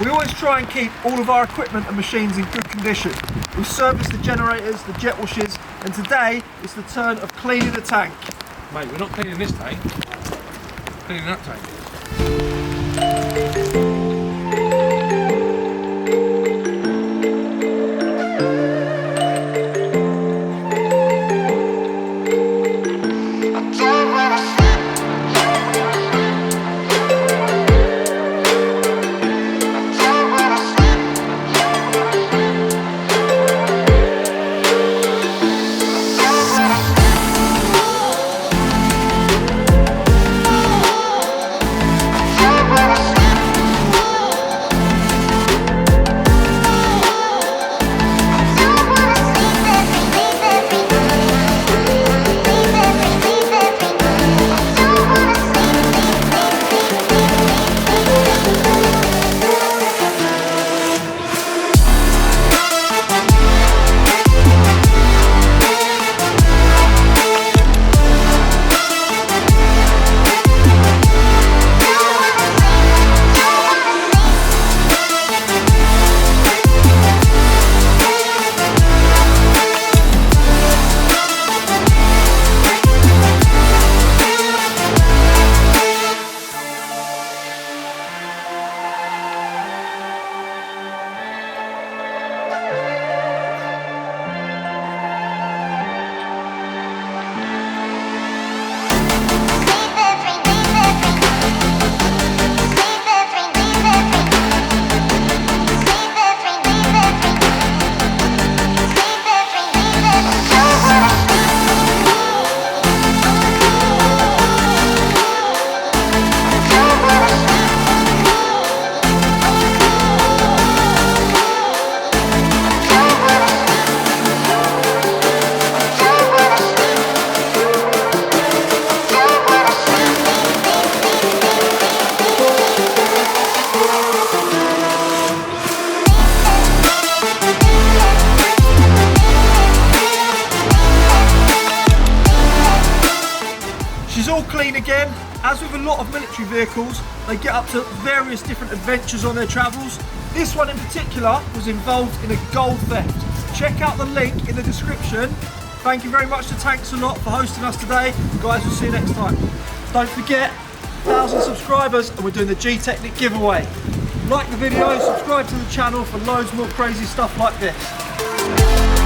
We always try and keep all of our equipment and machines in good condition. We service the generators, the jet washers, and today it's the turn of cleaning the tank. Mate, we're not cleaning this tank, we're cleaning that tank. She's all clean again. As with a lot of military vehicles, they get up to various different adventures on their travels. This one in particular was involved in a gold theft. Check out the link in the description. Thank you very much to Tanks a Lot for hosting us today. Guys, we'll see you next time. Don't forget, 1,000 subscribers and we're doing the Gtechniq giveaway. Like the video, subscribe to the channel for loads more crazy stuff like this.